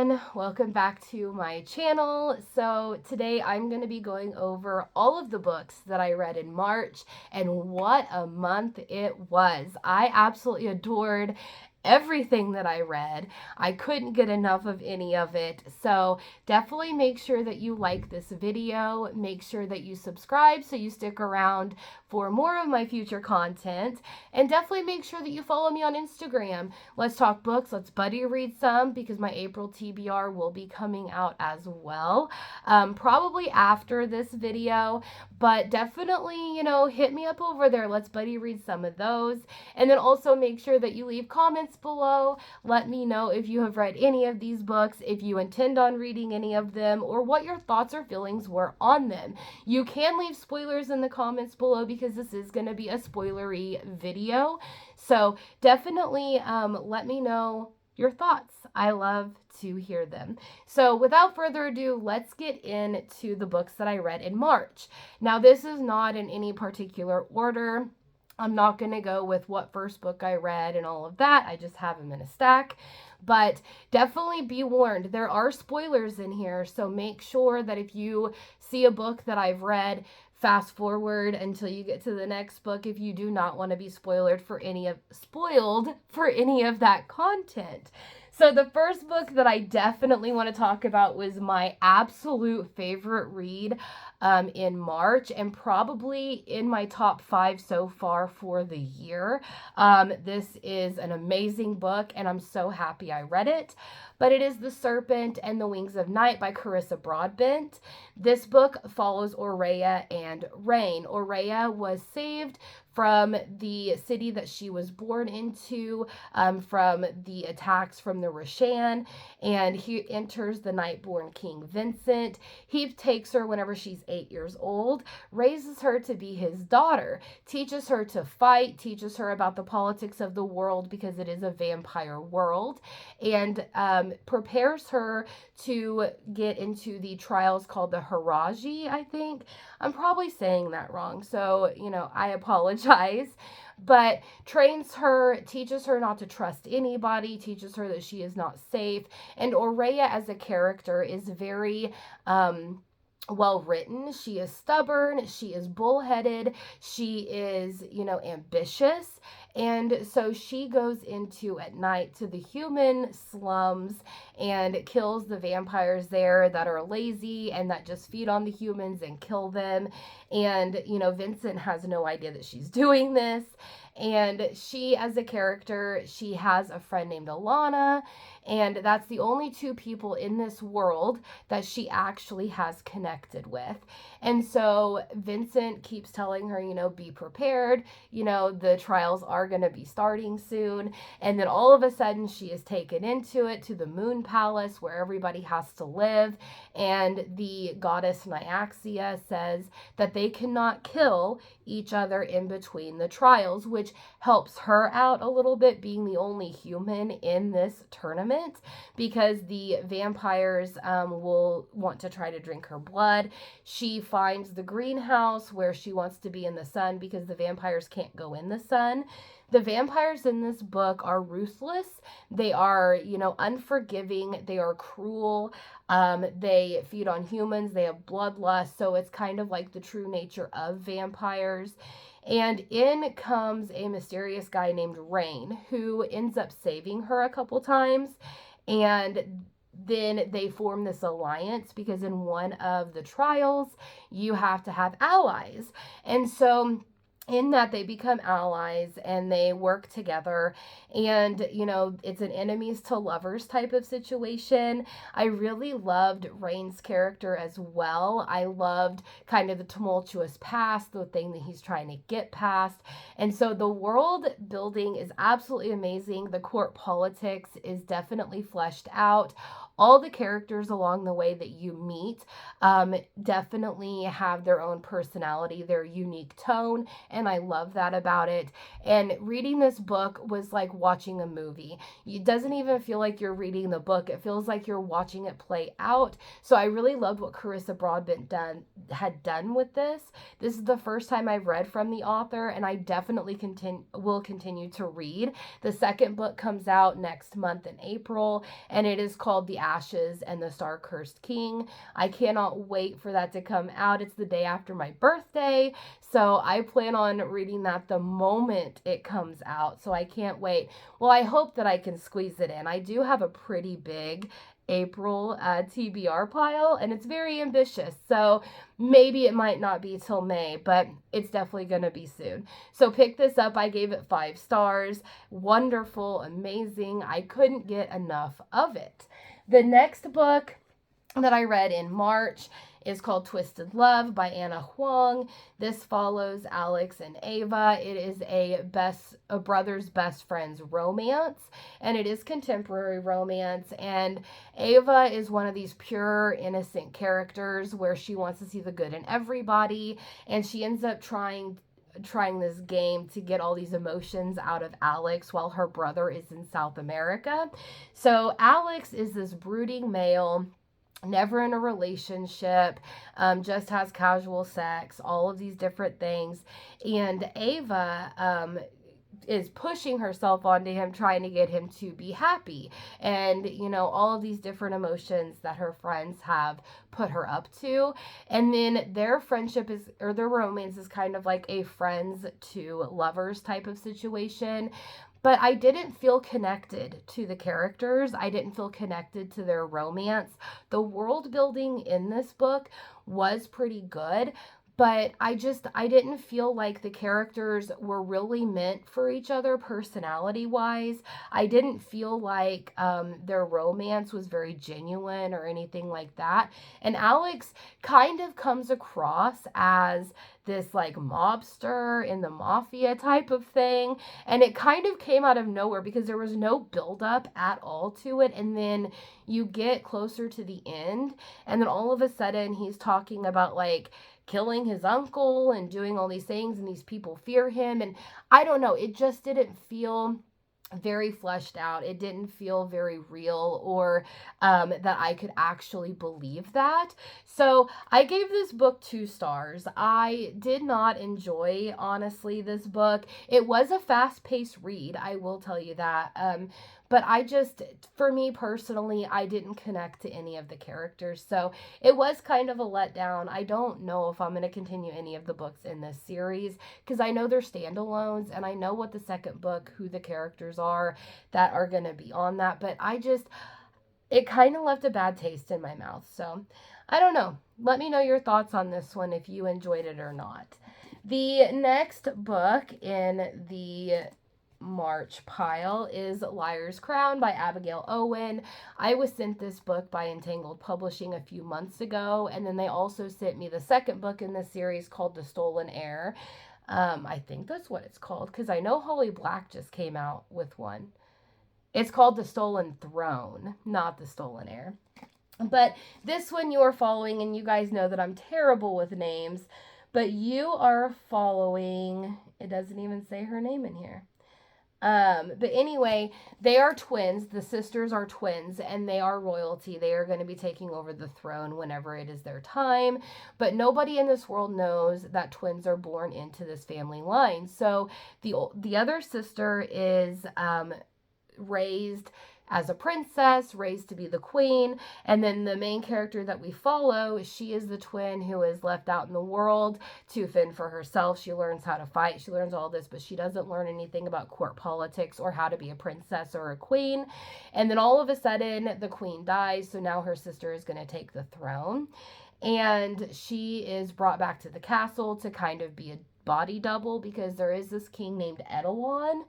everyone, welcome back to my channel. So today I'm going to be going over all of the books that I read in March, and what a month it was. I absolutely adored everything that I read. I couldn't get enough of any of it. So definitely make sure that you like this video. Make sure that you subscribe so you stick around for more of my future content. And definitely make sure that you follow me on Instagram. Let's talk books. Let's buddy read some, because my April TBR will be coming out as well. Probably after this video, but definitely, hit me up over there. Let's buddy read some of those. And then also make sure that you leave comments below. Let me know if you have read any of these books, if you intend on reading any of them, or what your thoughts or feelings were on them. You can leave spoilers in the comments below, because this is going to be a spoilery video. So definitely let me know your thoughts. I love to hear them. So without further ado, let's get into the books that I read in March. Now, this is not in any particular order. I'm not going to go with what first book I read and all of that. I just have them in a stack. But definitely be warned, there are spoilers in here. So make sure that if you see a book that I've read, fast forward until you get to the next book if you do not want to be spoiled for any of that content. So the first book that I definitely want to talk about was my absolute favorite read in March, and probably in my top 5 so far for the year. This is an amazing book, and I'm so happy I read it. But it is The Serpent and the Wings of Night by Carissa Broadbent. This book follows Aurea and Rain. Aurea was saved from the city that she was born into, from the attacks from the Roshan, and he enters the Nightborn King Vincent. He takes her whenever she's 8 years old, raises her to be his daughter, teaches her to fight, teaches her about the politics of the world, because it is a vampire world, and prepares her to get into the trials called the Haraji, I think. I'm probably saying that wrong, so, I apologize. But trains her, teaches her not to trust anybody, teaches her that she is not safe. And Aurea as a character is very well written. She is stubborn, she is bullheaded, she is, ambitious. And so she goes into at night to the human slums and kills the vampires there that are lazy and that just feed on the humans and kill them. And, Vincent has no idea that she's doing this. And she, as a character, she has a friend named Alana, and that's the only 2 people in this world that she actually has connected with. And so Vincent keeps telling her, be prepared, the trials are going to be starting soon. And then all of a sudden she is taken into it, to the Moon Palace where everybody has to live. And the goddess Nyaxia says that they cannot kill each other in between the trials, which helps her out a little bit, being the only human in this tournament, because the vampires will want to try to drink her blood. She finds the greenhouse where she wants to be in the sun, because the vampires can't go in the sun. The vampires in this book are ruthless. They are, unforgiving. They are cruel. They feed on humans. They have bloodlust. So it's kind of like the true nature of vampires. And in comes a mysterious guy named Rain, who ends up saving her a couple times. And then they form this alliance, because in one of the trials, you have to have allies. And so in that, they become allies and they work together, and it's an enemies to lovers type of situation. I really loved Rain's character as well. I loved kind of the tumultuous past, the thing that he's trying to get past. And so the world building is absolutely amazing. The court politics is definitely fleshed out. All the characters along the way that you meet definitely have their own personality, their unique tone, and I love that about it. And reading this book was like watching a movie. It doesn't even feel like you're reading the book. It feels like you're watching it play out. So I really loved what Carissa Broadbent had done with this. This is the first time I've read from the author, and I definitely will continue to read. The second book comes out next month in April, and it is called The Ashes and the Star-Cursed King. I cannot wait for that to come out. It's the day after my birthday, so I plan on reading that the moment it comes out, so I can't wait. Well, I hope that I can squeeze it in. I do have a pretty big April TBR pile, and it's very ambitious, so maybe it might not be till May, but it's definitely going to be soon. So pick this up. I gave it 5 stars. Wonderful, amazing. I couldn't get enough of it. The next book that I read in March is called Twisted Love by Anna Huang. This follows Alex and Ava. It is a brother's best friend's romance, and it is contemporary romance. And Ava is one of these pure, innocent characters where she wants to see the good in everybody, and she ends up trying this game to get all these emotions out of Alex while her brother is in South America. So Alex is this brooding male, never in a relationship, just has casual sex, all of these different things. And Ava is pushing herself onto him, trying to get him to be happy. And, all of these different emotions that her friends have put her up to. And then their their romance is kind of like a friends to lovers type of situation. But I didn't feel connected to the characters. I didn't feel connected to their romance. The world building in this book was pretty good, but I didn't feel like the characters were really meant for each other personality wise. I didn't feel like their romance was very genuine or anything like that. And Alex kind of comes across as this like mobster in the mafia type of thing, and it kind of came out of nowhere because there was no build up at all to it. And then you get closer to the end, and then all of a sudden he's talking about like killing his uncle and doing all these things, and these people fear him. And I don't know, it just didn't feel very fleshed out. It didn't feel very real, or that I could actually believe that. So I gave this book 2 stars. I did not enjoy, honestly, this book. It was a fast-paced read, I will tell you that. But for me personally, I didn't connect to any of the characters. So it was kind of a letdown. I don't know if I'm going to continue any of the books in this series because I know they're standalones, and I know what the second book, who the characters are that are going to be on that. But it kind of left a bad taste in my mouth. So I don't know. Let me know your thoughts on this one if you enjoyed it or not. The next book in the March pile is Liar's Crown by Abigail Owen. I was sent this book by Entangled Publishing a few months ago, and then they also sent me the second book in this series called The Stolen Heir. I think that's what it's called, because I know Holly Black just came out with one. It's called The Stolen Throne, not The Stolen Heir. But this one you are following, and you guys know that I'm terrible with names, but you are following, it doesn't even say her name in here. But anyway, they are twins. The sisters are twins, and they are royalty. They are going to be taking over the throne whenever it is their time. But nobody in this world knows that twins are born into this family line. So the other sister is raised as a princess, raised to be the queen. And then the main character that we follow, she is the twin who is left out in the world to fend for herself. She learns how to fight. She learns all this, but she doesn't learn anything about court politics or how to be a princess or a queen. And then all of a sudden, the queen dies. So now her sister is going to take the throne. And she is brought back to the castle to kind of be a body double because there is this king named Eidolon.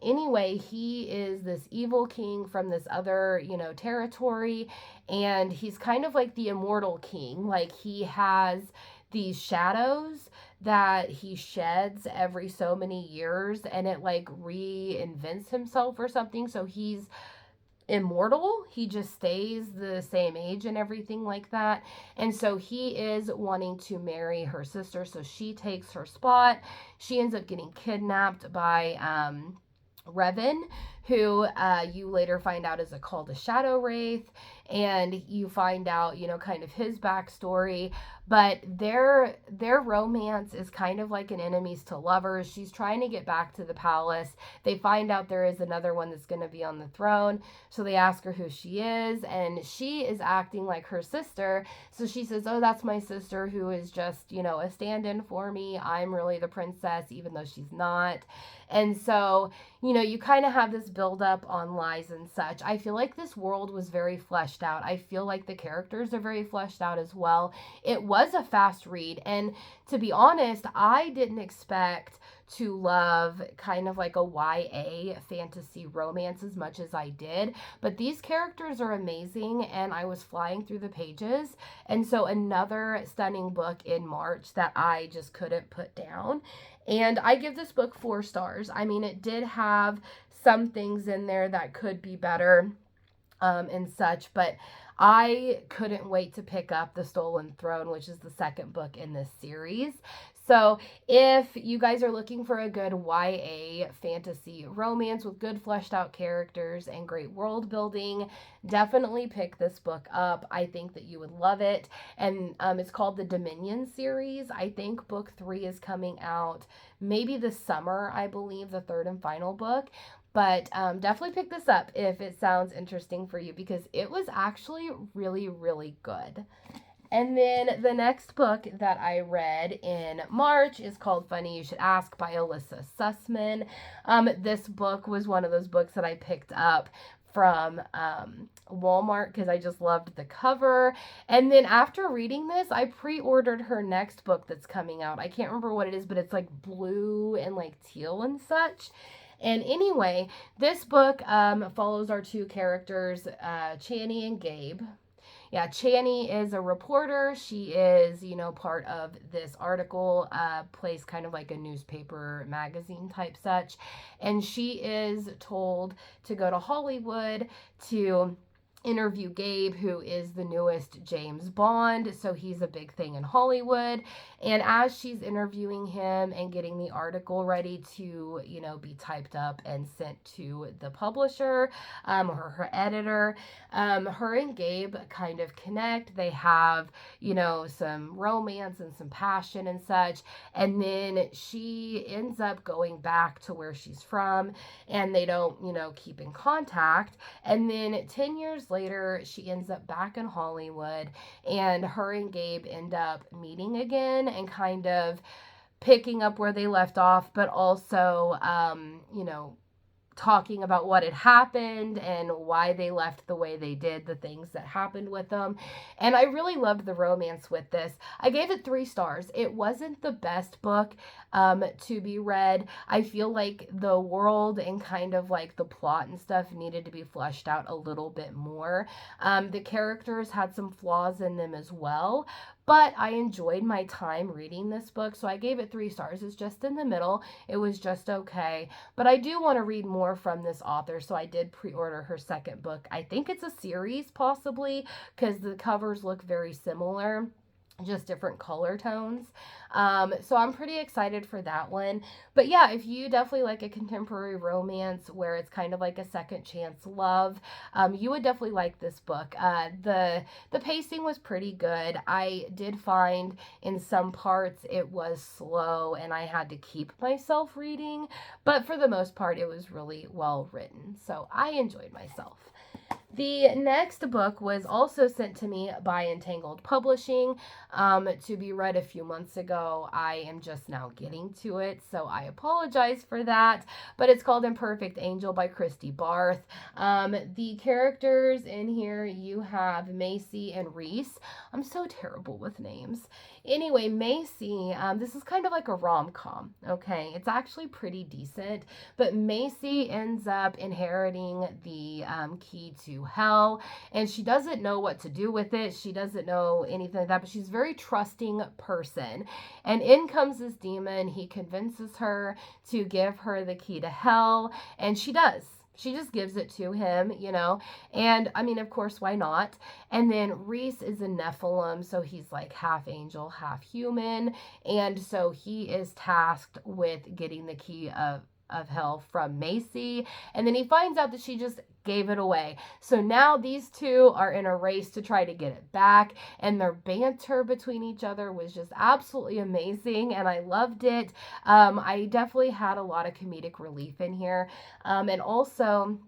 Anyway, he is this evil king from this other, territory, and he's kind of like the immortal king. Like, he has these shadows that he sheds every so many years, and it like reinvents himself or something. So he's immortal. He just stays the same age and everything like that. And so he is wanting to marry her sister, so she takes her spot. She ends up getting kidnapped by Revan, who you later find out is called a shadow wraith, and you find out, kind of his backstory. But their romance is kind of like an enemies to lovers. She's trying to get back to the palace. They find out there is another one that's going to be on the throne, so they ask her who she is, and she is acting like her sister. So she says, "Oh, that's my sister who is just, a stand-in for me. I'm really the princess, even though she's not." And so, you kind of have this build up on lies and such. I feel like this world was very fleshed out. I feel like the characters are very fleshed out as well. It was a fast read, and to be honest, I didn't expect to love kind of like a YA fantasy romance as much as I did, but these characters are amazing, and I was flying through the pages. And so another stunning book in March that I just couldn't put down. And I give this book 4 stars. I mean, it did have some things in there that could be better, and such, but I couldn't wait to pick up The Stolen Throne, which is the second book in this series. So, if you guys are looking for a good YA fantasy romance with good fleshed out characters and great world building, definitely pick this book up. I think that you would love it. And it's called the Dominion series. I think book 3 is coming out maybe this summer, I believe, the third and final book. But definitely pick this up if it sounds interesting for you, because it was actually really, really good. And then the next book that I read in March is called Funny You Should Ask by Alyssa Sussman. This book was one of those books that I picked up from Walmart because I just loved the cover. And then after reading this, I pre-ordered her next book that's coming out. I can't remember what it is, but it's like blue and like teal and such. And anyway, this book follows our 2 characters, Channy and Gabe. Yeah, Channy is a reporter. She is, part of this article, place kind of like a newspaper magazine type such. And she is told to go to Hollywood to interview Gabe, who is the newest James Bond. So he's a big thing in Hollywood. And as she's interviewing him and getting the article ready to, be typed up and sent to the publisher, or her editor, her and Gabe kind of connect. They have, some romance and some passion and such. And then she ends up going back to where she's from, and they don't, keep in contact. And then 10 years later, she ends up back in Hollywood, and her and Gabe end up meeting again and kind of picking up where they left off, but also, talking about what had happened and why they left the way they did, the things that happened with them. And I really loved the romance with this. I gave it 3 stars. It wasn't the best book to be read. I feel like the world and kind of like the plot and stuff needed to be fleshed out a little bit more. The characters had some flaws in them as well, but I enjoyed my time reading this book, so I gave it 3 stars. It's just in the middle. It was just okay. But I do want to read more from this author, so I did pre-order her second book. I think it's a series, possibly, because the covers look very similar, just different color tones. So I'm pretty excited for that one. But yeah, if you definitely like a contemporary romance where it's kind of like a second chance love, you would definitely like this book. The pacing was pretty good. I did find in some parts it was slow and I had to keep myself reading, but for the most part it was really well written. So I enjoyed myself. The next book was also sent to me by Entangled Publishing, to be read a few months ago. I am just now getting to it, so I apologize for that. But it's called Imperfect Angel by Christy Barth. The characters in here, you have Macy and Reese. I'm so terrible with names. Anyway, Macy, this is kind of like a rom-com, okay? It's actually pretty decent, but Macy ends up inheriting the key to hell, and she doesn't know what to do with it. She doesn't know anything like that, but she's a very trusting person. And in comes this demon. He convinces her to give her the key to hell, and she does. She just gives it to him, and I mean, of course, why not? And then Reese is a Nephilim, so he's like half angel, half human, and so he is tasked with getting the key of hell from Macy. And then he finds out that she just gave it away. So now these two are in a race to try to get it back. And their banter between each other was just absolutely amazing. And I loved it. I definitely had a lot of comedic relief in here. And also,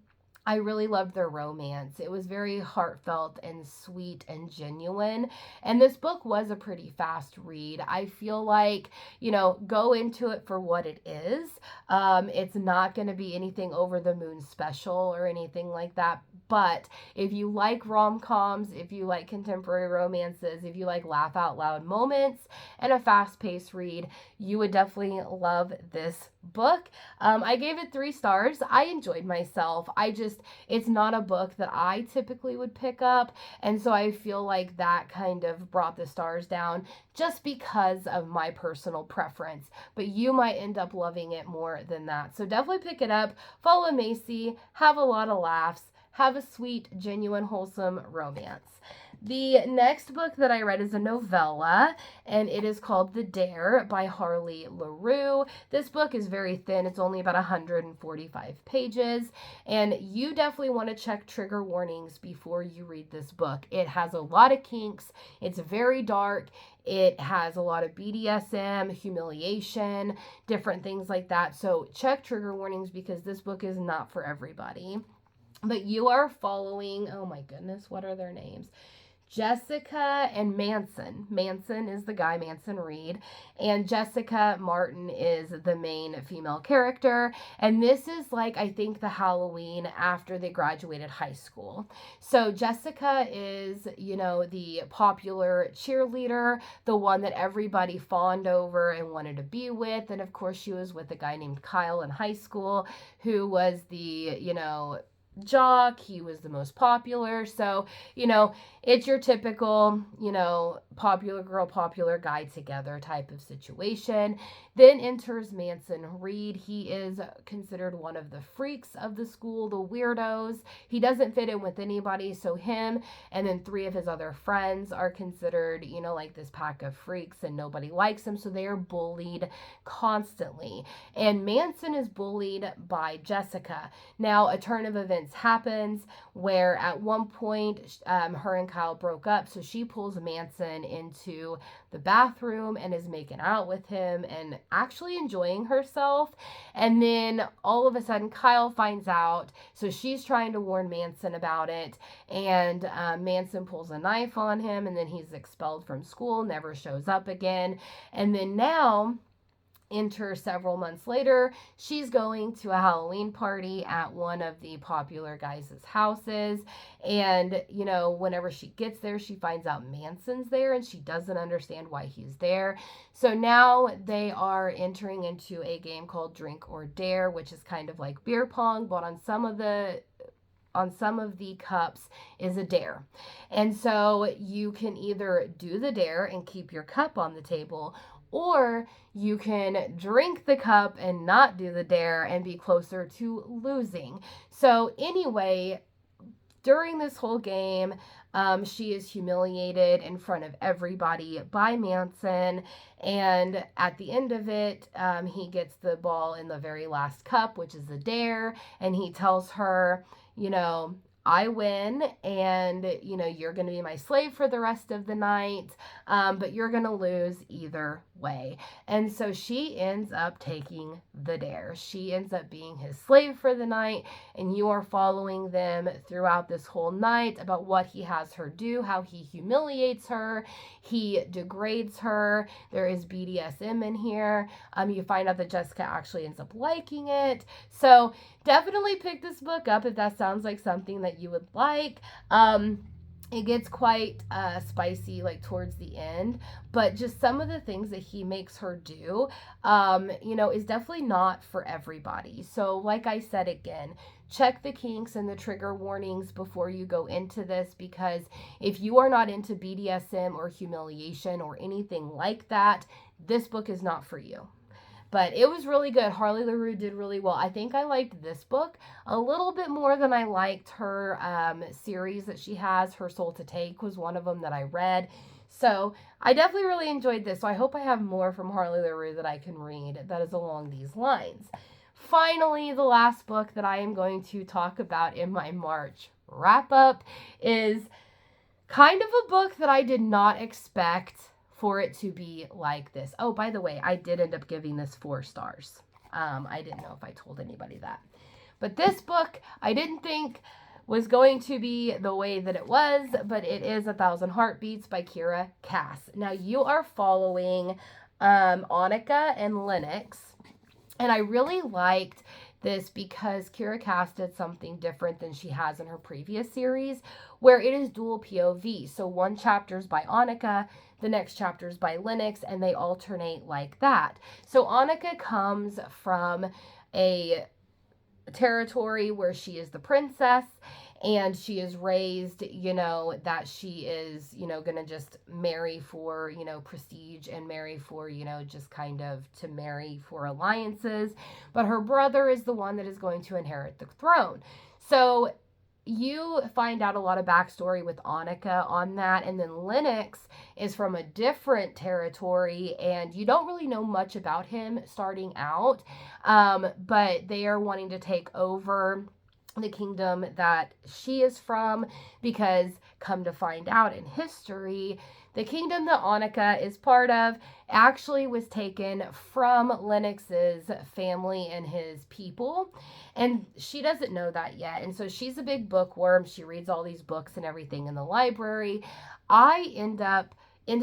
I really loved their romance. It was very heartfelt and sweet and genuine. And this book was a pretty fast read. I feel like, go into it for what it is. It's not going to be anything over the moon special or anything like that. But if you like rom-coms, if you like contemporary romances, if you like laugh out loud moments and a fast-paced read, you would definitely love this book. I gave it 3 stars. I enjoyed myself. It's not a book that I typically would pick up. And so I feel like that kind of brought the stars down just because of my personal preference. But you might end up loving it more than that. So definitely pick it up. Follow Macy. Have a lot of laughs. Have a sweet, genuine, wholesome romance. The next book that I read is a novella, and it is called The Dare by Harley LaRue. This book is very thin. It's only about 145 pages, and you definitely want to check trigger warnings before you read this book. It has a lot of kinks. It's very dark. It has a lot of BDSM, humiliation, different things like that. So check trigger warnings because this book is not for everybody. But you are following, oh my goodness, what are their names? Jessica and Manson. Manson is the guy, Manson Reed, and Jessica Martin is the main female character. And this is like, I think, the Halloween after they graduated high school. So Jessica is, the popular cheerleader, the one that everybody fawned over and wanted to be with. And of course, she was with a guy named Kyle in high school who was the, jock. He was the most popular. So, it's your typical, popular girl, popular guy together type of situation. Then enters Manson Reed. He is considered one of the freaks of the school, the weirdos. He doesn't fit in with anybody. So him and then 3 of his other friends are considered, like this pack of freaks, and nobody likes him. So they are bullied constantly. And Manson is bullied by Jessica. Now, a turn of events happens where at one point her and Kyle broke up, so she pulls Manson into the bathroom and is making out with him and actually enjoying herself. And then all of a sudden Kyle finds out, so she's trying to warn Manson about it, and Manson pulls a knife on him, and then he's expelled from school, never shows up again. And then now, enter several months later, she's going to a Halloween party at one of the popular guys' houses. And, whenever she gets there, she finds out Manson's there and she doesn't understand why he's there. So now they are entering into a game called Drink or Dare, which is kind of like beer pong, but on some of the cups is a dare. And so you can either do the dare and keep your cup on the table, or you can drink the cup and not do the dare and be closer to losing. So anyway, during this whole game, she is humiliated in front of everybody by Manson. And at the end of it, he gets the ball in the very last cup, which is the dare. And he tells her, I win, and, you're going to be my slave for the rest of the night, but you're going to lose either way. And so she ends up taking the dare. She ends up being his slave for the night, and you are following them throughout this whole night about what he has her do, how he humiliates her, he degrades her. There is BDSM in here. You find out that Jessica actually ends up liking it. So definitely pick this book up if that sounds like something that you would like. It gets quite spicy towards the end, but just some of the things that he makes her do, is definitely not for everybody. So like I said again, check the kinks and the trigger warnings before you go into this, because if you are not into BDSM or humiliation or anything like that, this book is not for you. But it was really good. Harley LaRue did really well. I think I liked this book a little bit more than I liked her series that she has. Her Soul to Take was one of them that I read. So I definitely really enjoyed this. So I hope I have more from Harley LaRue that I can read that is along these lines. finally, the last book that I am going to talk about in my March wrap up is kind of a book that I did not expect for it to be like this. Oh, by the way, I did end up giving this 4 stars. I didn't know if I told anybody that. But this book, I didn't think was going to be the way that it was, but it is 1,000 Heartbeats by Kira Cass. Now, you are following Annika and Lennox, and I really liked this because Kira Cass did something different than she has in her previous series, where it is dual POV. So one chapter is by Annika, the next chapter is by Lennox, and they alternate like that. So Annika comes from a territory where she is the princess, and she is raised, that she is, going to just marry for, prestige, and marry for, just kind of to marry for alliances. But her brother is the one that is going to inherit the throne. So you find out a lot of backstory with Annika on that. And then Lennox is from a different territory, and you don't really know much about him starting out. But they are wanting to take over the kingdom that she is from, because come to find out in history, the kingdom that Annika is part of actually was taken from Lennox's family and his people, and she doesn't know that yet. And so she's a big bookworm. She reads all these books and everything in the library. I ended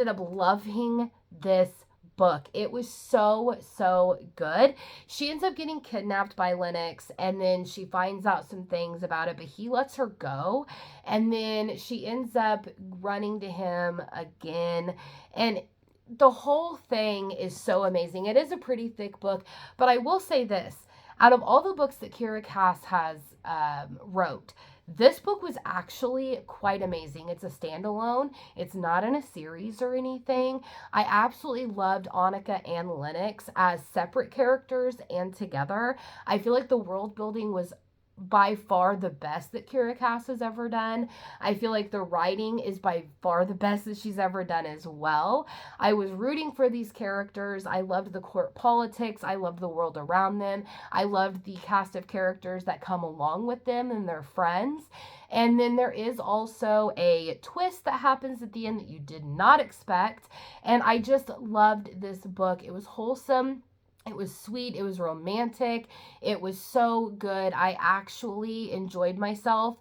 up loving this book. It was so good. She ends up getting kidnapped by Lennox, and then she finds out some things about it, but he lets her go, and then she ends up running to him again, and the whole thing is so amazing. It is a pretty thick book, but I will say this: out of all the books that Kira Cass has wrote, this book was actually quite amazing. It's a standalone. It's not in a series or anything. I absolutely loved Annika and Lennox as separate characters and together. I feel like the world building was by far the best that Kira Cass has ever done. I feel like the writing is by far the best that she's ever done as well. I was rooting for these characters. I loved the court politics. I loved the world around them. I loved the cast of characters that come along with them and their friends. And then there is also a twist that happens at the end that you did not expect. And I just loved this book. It was wholesome. It was sweet. It was romantic. It was so good. I actually enjoyed myself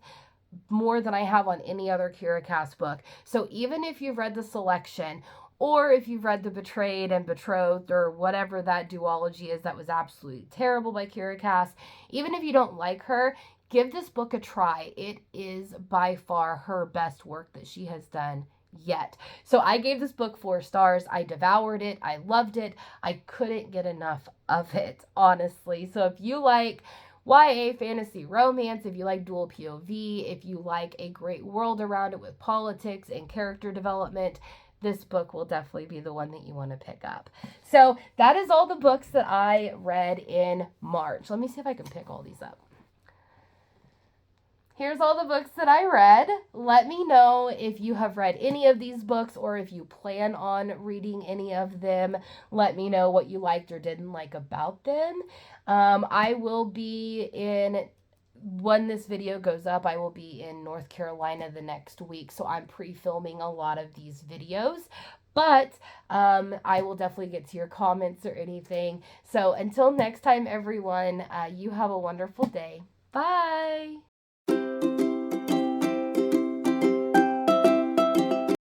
more than I have on any other Kira Cass book. So even if you've read The Selection, or if you've read The Betrayed and Betrothed, or whatever that duology is that was absolutely terrible by Kira Cass, even if you don't like her, give this book a try. It is by far her best work that she has done yet. So I gave this book 4 stars. I devoured it. I loved it. I couldn't get enough of it, honestly. So if you like YA fantasy romance, if you like dual POV, if you like a great world around it with politics and character development, this book will definitely be the one that you want to pick up. So that is all the books that I read in March. Let me see if I can pick all these up. Here's all the books that I read. Let me know if you have read any of these books, or if you plan on reading any of them. Let me know what you liked or didn't like about them. I will be when this video goes up, I will be in North Carolina the next week, so I'm pre-filming a lot of these videos. But I will definitely get to your comments or anything. So until next time, everyone, you have a wonderful day. Bye!